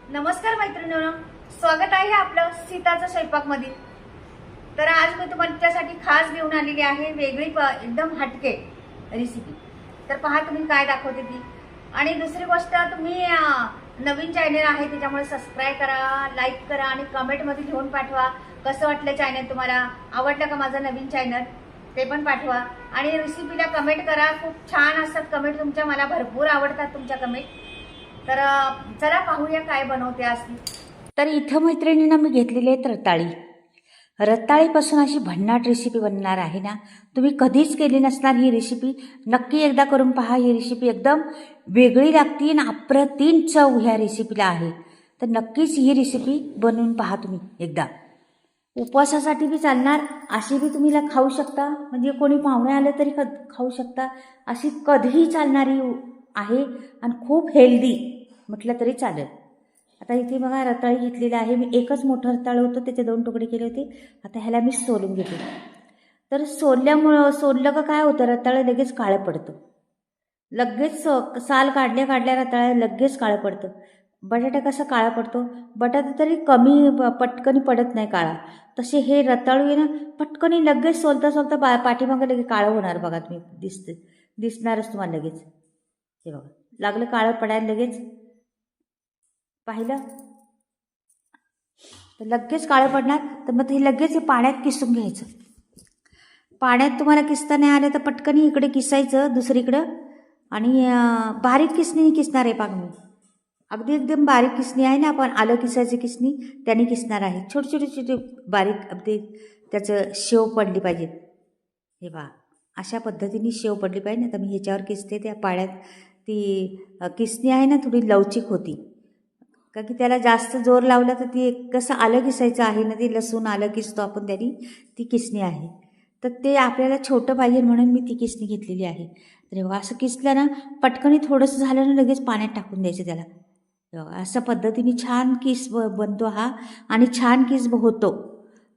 नमस्कार मैत्रिणींनो, स्वागत आहे आपलं सीताचं स्वयंपाकमध्ये। तर आज मी तुमच्यासाठी खास घेऊन आलेली आहे वेगळी एकदम हटके रेसिपी। तर पहा तुम्ही काय दाखवते ती। आणि दुसरी गोष्ट, तुम्ही नवीन चॅनल आहे त्याच्यामुळे सबस्क्राइब करा, लाईक करा आणि कमेंटमध्ये लिहून पाठवा कसं वाटलं चॅनल, तुम्हाला आवडलं का माझं नवीन चॅनल ते पण पाठवा। आणि रेसिपीला कमेंट करा, खूप छान असतात कमेंट तुमच्या, मला भरपूर आवडतात तुमच्या कमेंट। तर चला पाहूया काय बनवते आज ती। तर इथं मैत्रिणींना मी घेतलेली आहेत रताळी। रताळीपासून अशी भन्नाट रेसिपी बनणार आहे ना, तुम्ही कधीच केली नसणार ही रेसिपी। नक्की एकदा करून पहा, ही रेसिपी एकदम वेगळी लागते आणि अप्रतिम चव ह्या रेसिपीला आहे। तर नक्कीच ही रेसिपी बनवून पहा तुम्ही एकदा। उपवासासाठी बी चालणार, अशी बी तुम्ही खाऊ शकता, म्हणजे कोणी पाहुणे आले तरी खाऊ शकता, अशी कधीही चालणारी आहे आणि खूप हेल्दी म्हटलं तरी चालेल। आता इथे बघा रताळी घेतलेली आहे मी, एकच मोठं रताळ होतं त्याचे 2 तुकडे केले होते। आता ह्याला मी सोलून घेते। तर सोललं का काय होतं, रताळ लगेच काळं पडतं, लगेच साल काढल्या रताळ्या लगेच काळं पडतं। बटाटा कसा काळा पडतो, बटाटा तरी कमी पटकनी पडत नाही काळा, तसे हे रताळू आहे ना पटकनी लगेच सोलता पाठीमागं लगेच काळं होणार बघा, तुम्ही दिसणारच तुम्हाला लगेच। हे बघा लागलं काळं पडायला लगेच, पाहिलं तर लगेच काळं पडणार। तर मग हे लगेच पाण्यात किसून घ्यायचं। पाण्यात तुम्हाला किसता नाही आलं तर पटकन इकडे किसायचं दुसरीकडं, आणि बारीक किसणी किसणार आहे पाग मी, अगदी एकदम बारीक किसणी आहे ना, आपण आलं किसायची किसणी त्याने किसणार आहे। छोटे बारीक अगदी त्याचं शेव पडली पाहिजे। हे पहा अशा पद्धतीने शेव पडली पाहिजे ना। तर मी ह्याच्यावर किसते, त्या पाण्यात ती किसणी आहे ना थोडी लवचिक होती, का की त्याला जास्त जोर लावला तर ती कसं आलं किसायचं आहे ना, ती लसूण आलं किसतो आपण त्यांनी, ती किसणी आहे। तर ते आपल्याला छोटं पाहिजे म्हणून मी ती किसणी घेतलेली आहे। तर बघा असं किसलं ना पटकनी, थोडंसं झालं ना लगेच पाण्यात टाकून द्यायचं त्याला। बघा अशा पद्धतीने छान किस बनतो हा, आणि छान किस होतो।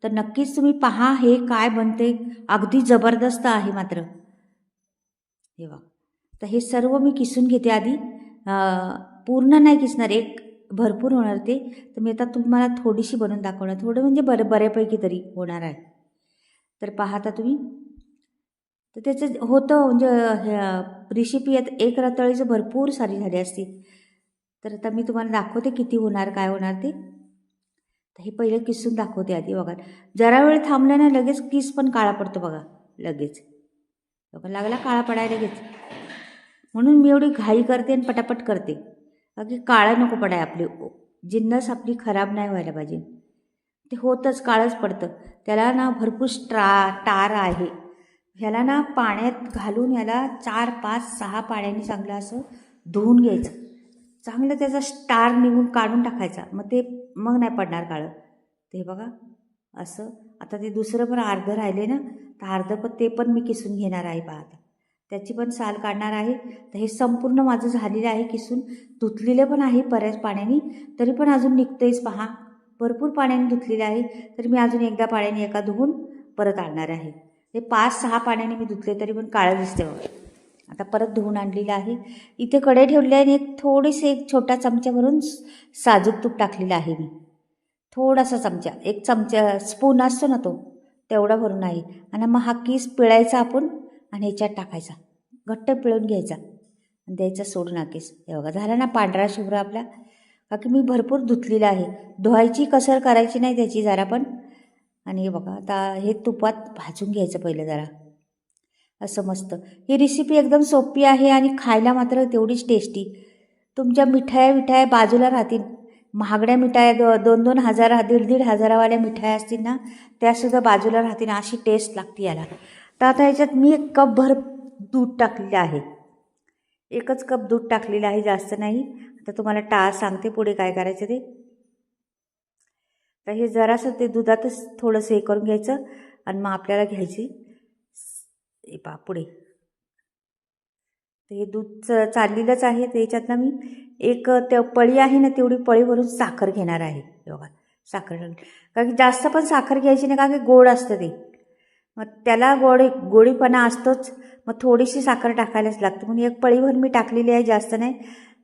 तर नक्कीच तुम्ही पहा हे काय बनते, अगदी जबरदस्त आहे मात्र। हे बघा तर हे सर्व मी किसून घेते आधी, पूर्ण नाही किसणार, एक भरपूर होणार ते। तर मी आता तुम्हाला थोडीशी बनवून दाखवणार, थोडं म्हणजे बऱ्यापैकी तरी होणार आहे। तर पाहता तुम्ही, तर त्याचं होतं म्हणजे रेसिपी आता एक रताळीचं भरपूर सारी झाली असती। तर आता मी तुम्हाला दाखवते किती होणार काय होणार ते। तर हे पहिले किसून दाखवते आधी बघा, जरा वेळ थांबला ना लगेच किस पण काळा पडतो बघा लगेच, बघा लागला काळा पडायला लगेच। म्हणून मी एवढी घाई करते आणि पटापट करते, बाकी काळं नको पडाय, आपली जिन्नस आपली खराब नाही व्हायला पाहिजे। ते होतच काळंच पडतं, त्याला ना भरपूर टार आहे। ह्याला ना पाण्यात घालून याला 4, 5, 6 पाण्याने चांगलं असं धुवून घ्यायचं, चांगलं त्याचा स्टार निघून काढून टाकायचा, मग नाही पडणार काळं। ते बघा असं। आता ते दुसरं पण अर्धं राहिले ना, तर अर्धं पण ते पण मी किसून घेणार आहे पहा, आता त्याची पण साल काढणार आहे। तर हे संपूर्ण माझं झालेलं आहे किसून, धुतलेलं पण आहे बऱ्याच पाण्याने, तरी पण अजून निघतंयच पहा, भरपूर पाण्याने धुतलेलं आहे। तर मी अजून एकदा पाण्याने एका धुवून परत आणणार आहे। ते 5-6 पाण्याने मी धुतले तरी पण काळं दिसते बघा। आता परत धुवून आणलेलं आहे, इथे कडे ठेवले आहे, एक छोटा चमचा भरून साजूक तूप टाकलेलं आहे मी, थोडासा चमचा, एक चमचा स्पून असतो ना तो तेवढा भरून आहे। आणि मग हा किस पिळायचा आपण आणि ह्याच्यात टाकायचा, घट्ट पिळून घ्यायचा आणि द्यायचा सोडून हा किस। हे बघा झाला ना पांढरा शुभ्र आपला, बाकी मी भरपूर धुतलेला आहे, धुवायची कसर करायची नाही त्याची जरा पण। आणि हे बघा आता हे तुपात भाजून घ्यायचं पहिलं जरा असं मस्त। ही रेसिपी एकदम सोपी आहे आणि खायला मात्र तेवढीच टेस्टी। तुमच्या मिठाया बाजूला राहतील, महागड्या मिठाया 2-2 हजार 1.5-1.5 हजारावाल्या मिठाया असतील ना, त्यासुद्धा बाजूला राहतील, अशी टेस्ट लागते याला। तर आता ह्याच्यात मी 1 कपभर दूध टाकलेलं आहे, 1च कप दूध टाकलेलं आहे, जास्त नाही। आता तुम्हाला सांगते पुढे काय करायचं ते। तर हे जरासं ते दुधातच थोडंसं हे करून घ्यायचं आणि मग आपल्याला घ्यायची हे पहा पुढे। तर हे दूध चाललेलंच आहे, त्याच्यातनं मी एक पळी आहे ना तेवढी पळी भरून साखर घेणार आहे। बघा साखर टाकली, कारण की जास्त पण साखर घ्यायची नाही, कारण की गोड असतं ते, मग त्याला गोडीपणा असतोच, मग थोडीशी साखर टाकायलाच लागते। म्हणून 1 पळीभर मी टाकलेली आहे, जास्त नाही।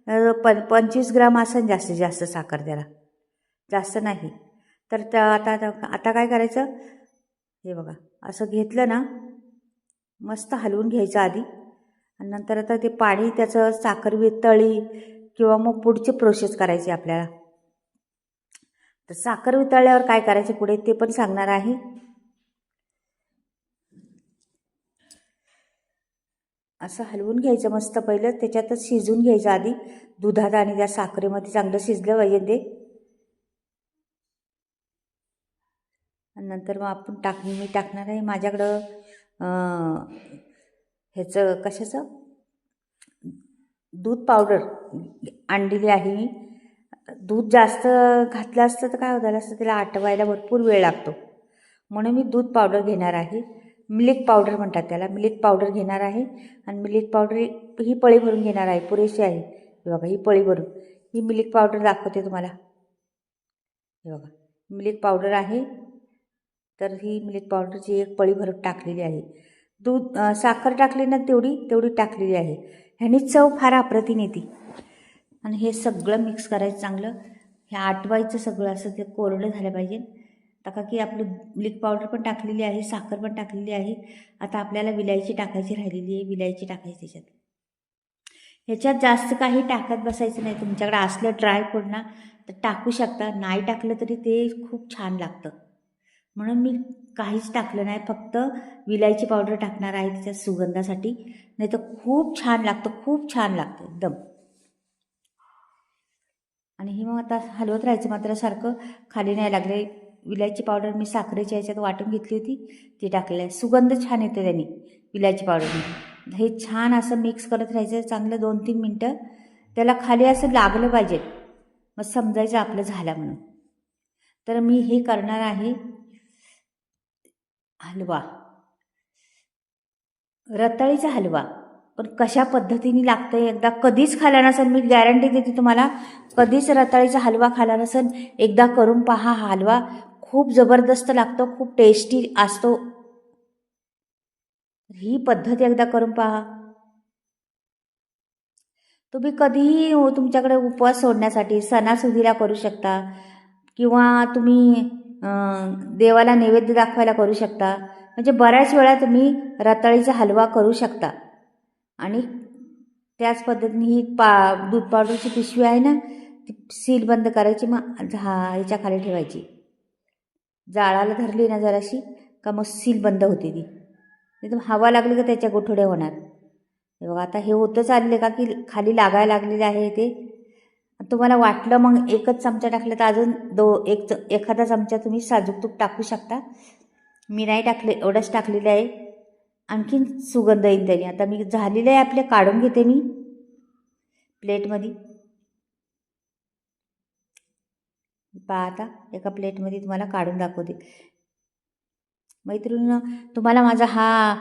25 ग्राम असं जास्तीत जास्त साखर त्याला, जास्त नाही. तर आता आता आता काय करायचं, हे बघा असं घेतलं ना, मस्त हलवून घ्यायचं आधी. आणि नंतर आता ते पाणी त्याचं साखर वितळली किंवा मग पुढची प्रोसेस करायची आपल्याला. तर साखर वितळल्यावर काय करायचं पुढे ते पण सांगणार आहे. असं हलवून घ्यायचं मस्त. पहिलं त्याच्यातच शिजवून घ्यायचं आधी दुधात आणि त्या साखरेमध्ये चांगलं शिजलं पाहिजे ते. आणि नंतर मग मी टाकणार आहे माझ्याकडं ह्याचं कशाचं दूध पावडर आणलेली आहे मी. दूध जास्त घातलं असतं तर काय होतं असतं, त्याला आटवायला भरपूर वेळ लागतो. म्हणून मी दूध पावडर घेणार आहे. मिल्क पावडर म्हणतात त्याला. मिल्क पावडर घेणार आहे. आणि मिल्क पावडर ही पळी भरून घेणार आहे, पुरेशी आहे. हे बघा ही पळी भरून, ही मिल्क पावडर दाखवते तुम्हाला. हे बघा मिल्क पावडर आहे. तर ही मिल्क पावडरची एक पळी भरून टाकलेली आहे. दूध साखर टाकली ना तेवढी टाकलेली आहे. ह्यानी चव फार अप्रतिम येते. आणि हे सगळं मिक्स करायचं चांगलं. हे आटवायचं सगळं, असं ते कोरडं झालं पाहिजे. का की आपली मिल्क पावडर पण टाकलेली आहे, साखर पण टाकलेली आहे. आता आपल्याला विलायची टाकायची राहिलेली आहे. विलायची टाकायची त्याच्यात. ह्याच्यात जास्त काही टाकत बसायचं नाही. तुमच्याकडे असलं ड्रायफ्रूट ना तर टाकू शकता, नाही टाकलं तरी ते खूप छान लागतं. म्हणून मी काहीच टाकलं नाही, फक्त विलायची पावडर टाकणार आहे त्याच्या सुगंधासाठी. नाही तर खूप छान लागतं, खूप छान लागतं एकदम. आणि ही मग आता हलवत राहायचं मात्र, सारखं खाली नाही लागले. विलायची पावडर मी साखरेच्या ह्याच्यात वाटून घेतली होती, ती टाकली आहे. सुगंध छान येतो त्यांनी विलायची पावडरने. हे छान असं मिक्स करत राहायचं चांगलं 2-3 मिनटं. त्याला खाली असं लागलं पाहिजे, मग समजायचं आपलं झालं म्हणून. तर मी हे करणार आहे हलवा, रताळीचा हलवा. पण कशा पद्धतीने लागतं एकदा कधीच खाल्ला नसेल, मी गॅरंटी देते तुम्हाला, कधीच रताळीचा हलवा खाल्ला नसेल, एकदा करून पहा. हा हलवा खूप जबरदस्त लागतो, खूप टेस्टी असतो. ही पद्धत एकदा करून पहा. तुम्ही कधीही तुमच्याकडे उपवास सोडण्यासाठी सणासुदीला करू शकता, किंवा तुम्ही देवाला नैवेद्य दाखवायला करू शकता. म्हणजे बऱ्याच वेळा तुम्ही रताळीचा हलवा करू शकता. आणि त्याच पद्धतीने ही दूध पावडरची पिशवी आहे ना, ती सील बंद करायची, मग ह्याच्या खाली ठेवायची. जाळाला धरली ना जराशी का मग सील बंद होते ती. एकदम हवा लागली का त्याच्या गोठोड्या होणार. हे बघा आता हे होतं चालले का की खाली लागायला लागलेले आहे ते. तुम्हाला वाटलं मग एकच चमचा टाकलं तर अजून एखादा चमचा तुम्ही साजूक तूप टाकू शकता. मी नाही टाकले, एवढंच टाकलेलं आहे. आणखीन सुगंध येईल त्याने. आता मी झालेलं आहे आपले, काढून घेते मी प्लेटमध्ये. पहा आता एका प्लेटमध्ये तुम्हाला काढून दाखवते. मैत्रिणींनो, तुम्हाला माझा हा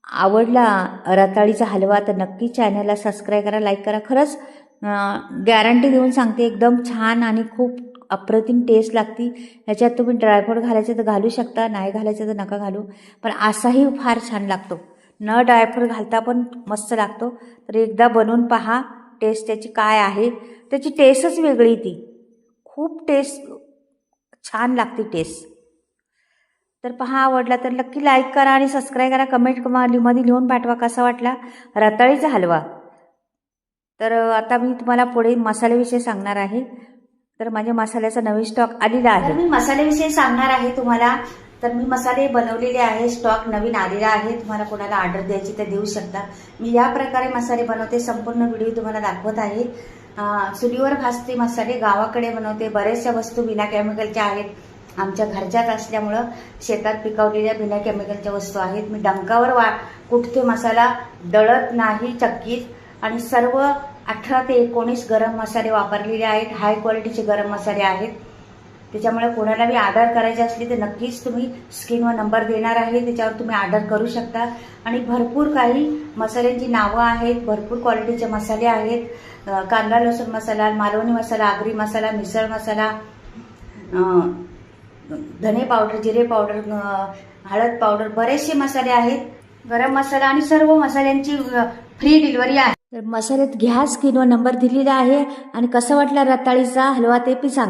आवडला रताळीचा हलवा तर नक्की चॅनलला सबस्क्राईब करा, लाईक करा. खरंच गॅरंटी देऊन सांगते, एकदम छान आणि खूप अप्रतिम टेस्ट लागती. ह्याच्यात तुम्ही ड्रायफ्रूट घालायचे तर घालू शकता, नाही घालायचं तर नका घालू, पण असाही फार छान लागतो. न ड्रायफ्रूट घालता पण मस्त लागतो. तर एकदा बनवून पहा, टेस्ट त्याची काय आहे. त्याची टेस्टच वेगळी, ती खूप टेस्ट छान लागते टेस्ट. तर पहा, आवडला तर नक्की लाईक करा आणि सबस्क्राईब करा. कमेंट मध्ये लिहून पाठवा कसा वाटला रताळीचा हलवा. तर आता मी तुम्हाला पुढे मसाल्याविषयी सांगणार आहे. तर माझ्या मसाल्याचा नवीन स्टॉक आलेला आहे. मी मसाल्याविषयी सांगणार आहे तुम्हाला. तर मी मसाले बनवलेले आहे, स्टॉक नवीन आलेला आहे. तुम्हाला कोणाला ऑर्डर द्यायची तर देऊ शकता. मी या प्रकारे मसाले बनवते, संपूर्ण व्हिडिओ तुम्हाला दाखवत आहे. चुलीवर भाजते मसाले, गावाकडे बनवते. बऱ्याचशा वस्तू बिना केमिकलच्या आहेत, आमच्या घरच्याच असल्यामुळं शेतात पिकवलेल्या बिना केमिकलच्या वस्तू आहेत. मी डंकावर कुठते मसाला दळत नाही चक्कीत. आणि सर्व 18 ते 19 गरम मसाले वापरलेले आहेत. हाय क्वालिटीचे गरम मसाले आहेत. त्याच्यामुळे कोणाला बी ऑर्डर करायची असली तर नक्कीच तुम्ही स्क्रीनवर नंबर देणार आहे, त्याच्यावर तुम्ही ऑर्डर करू शकता. आणि भरपूर काही मसाल्यांची नावं आहेत, भरपूर क्वालिटीचे मसाले आहेत. कांदा लसूण मसाला, मालवणी मसाला, आगरी मसाला, मिसळ मसाला, धने पावडर, जिरे पावडर, हळद पावडर, बरेचसे मसाले आहेत. गरम मसाला आणि सर्व मसाल्यांची फ्री डिलिव्हरी आहे. तर मसाल्यात घ्या, स्क्रीनवर नंबर दिलेला आहे. आणि कसं वाटला रताळीचा हलवा ते पण सांगा.